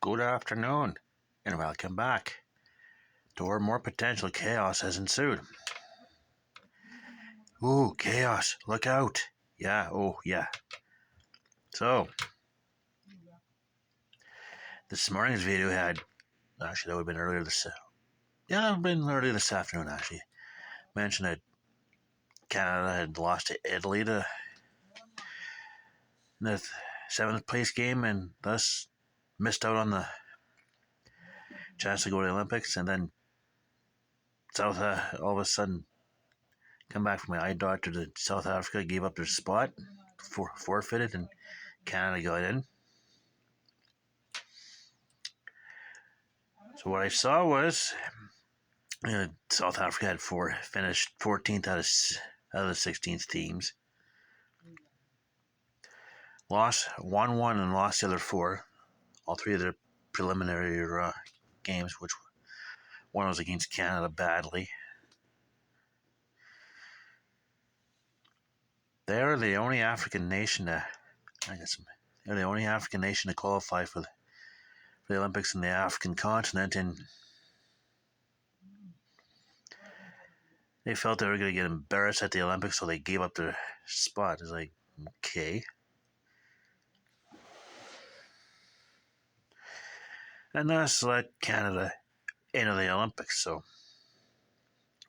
Good afternoon, and welcome back to where more potential chaos has ensued. Ooh, chaos, look out. Yeah. So, this morning's video that would have been earlier that would have been earlier this afternoon, actually. Mentioned that Canada had lost to Italy in the seventh place game and thus missed out on the chance to go to the Olympics, and then all of a sudden come back from my eye doctor to South Africa, gave up their spot, forfeited, and Canada got in. So what I saw was South Africa had finished 14th out of the 16th teams. Won one and lost the other four. All three of their preliminary games, which one was against Canada badly. They're the only African nation to qualify for the Olympics in the African continent, and they felt they were going to get embarrassed at the Olympics, so they gave up their spot. It's like, okay. And thus let Canada into the Olympics. So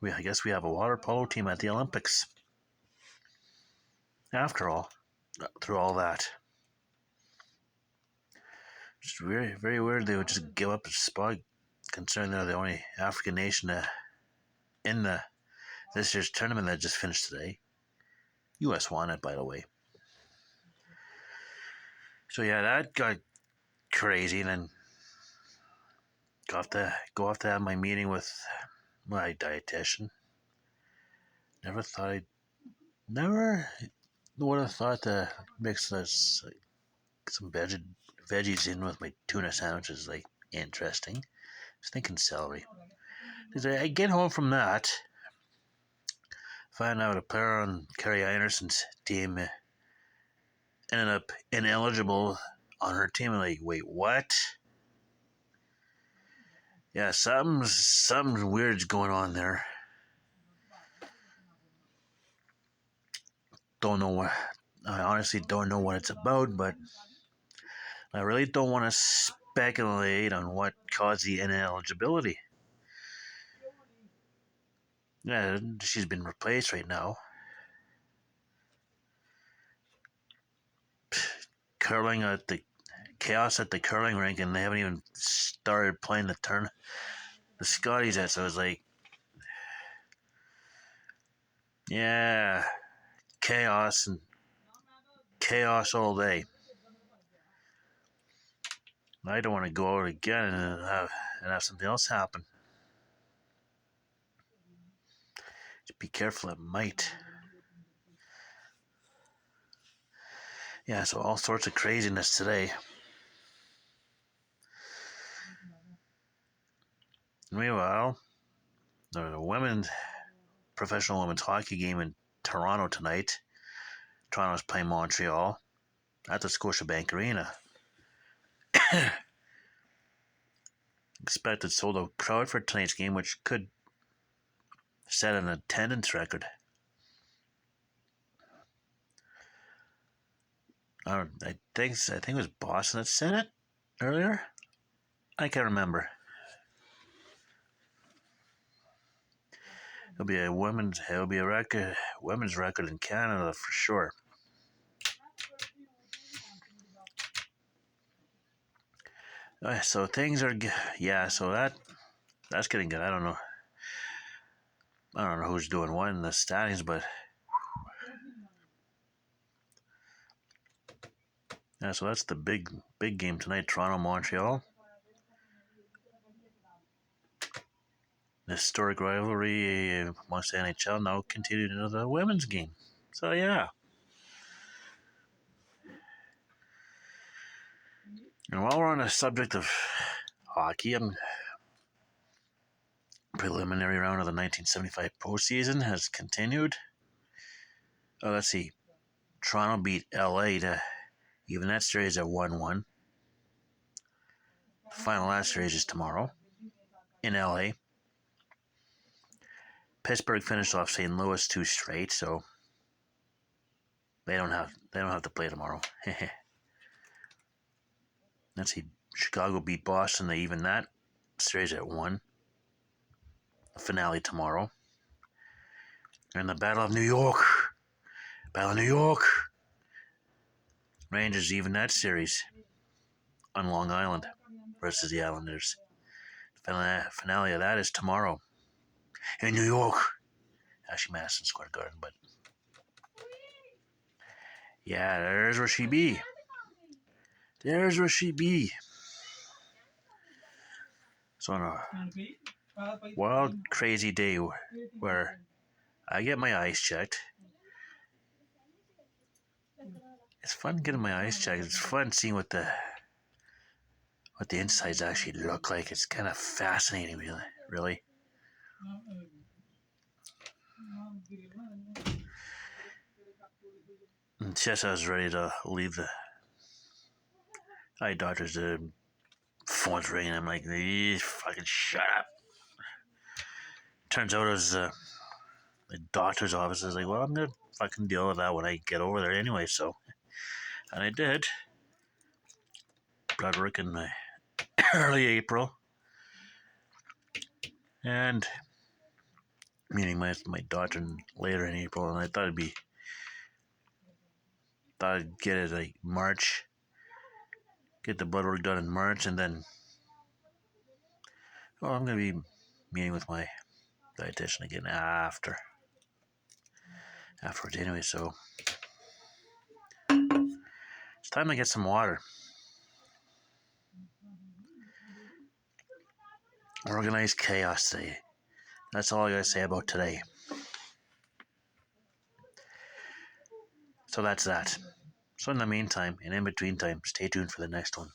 I guess we have a water polo team at the Olympics. After all, through all that. It's very, very weird they would just give up a spot, considering they're the only African nation in this year's tournament that just finished today. U.S. won it, by the way. So yeah, that got crazy, and then go off to have my meeting with my dietitian. Never would have thought to mix some veggies in with my tuna sandwiches. Like, interesting. I was thinking celery. I get home from that, find out a player on Kerry Anderson's team ended up ineligible on her team. I'm like, wait, what? Yeah, something weird's going on there. I honestly don't know what it's about, but I really don't want to speculate on what caused the ineligibility. Yeah, she's been replaced right now. Curling at the chaos at the curling rink, and they haven't even started playing the Scotties yet. So I was like, yeah, chaos all day. I don't want to go out again and have something else happen. Just be careful, it might. Yeah, so all sorts of craziness today. Meanwhile, there's a professional women's hockey game in Toronto tonight. Toronto's playing Montreal at the Scotiabank Arena. Expected sold out crowd for tonight's game, which could set an attendance record. I think it was Boston that said it earlier. I can't remember. It'll be a women's record in Canada for sure. So things are, so that's getting good. I don't know who's doing what in the standings, but yeah, so that's the big game tonight, Toronto, Montreal. The historic rivalry amongst the NHL now continued into the women's game. So yeah. And while we're on the subject of hockey, preliminary round of the 1975 postseason has continued. Let's see. Toronto beat LA to even that series at 1-1. The final last series is tomorrow in LA. Pittsburgh finished off St. Louis 2 straight, so they don't have to play tomorrow. Let's see. Chicago beat Boston. They even that series at 1. The finale tomorrow. And the Battle of New York. Rangers even that series on Long Island versus the Islanders. The finale of that is tomorrow in New York. Actually, Madison Square Garden, but yeah, there's where she be. So on a wild, crazy day where I get my eyes checked. It's fun getting my eyes checked. It's fun seeing what the insides actually look like. It's kind of fascinating, really. And just as I was ready to leave the eye doctors, the phone's ringing. I'm like, fucking shut up. Turns out it was the doctor's office. I was like, well, I'm gonna fucking deal with that when I get over there anyway. So, and I did. Blood work in early April, and meeting my doctor later in April, and I thought I'd get it like March, get the blood work done in March, and then, well, I'm gonna be meeting with my dietitian again afterwards anyway. So it's time to get some water. Organized chaos today. That's all I gotta say about today. So that's that. So in the meantime, and in between time, stay tuned for the next one.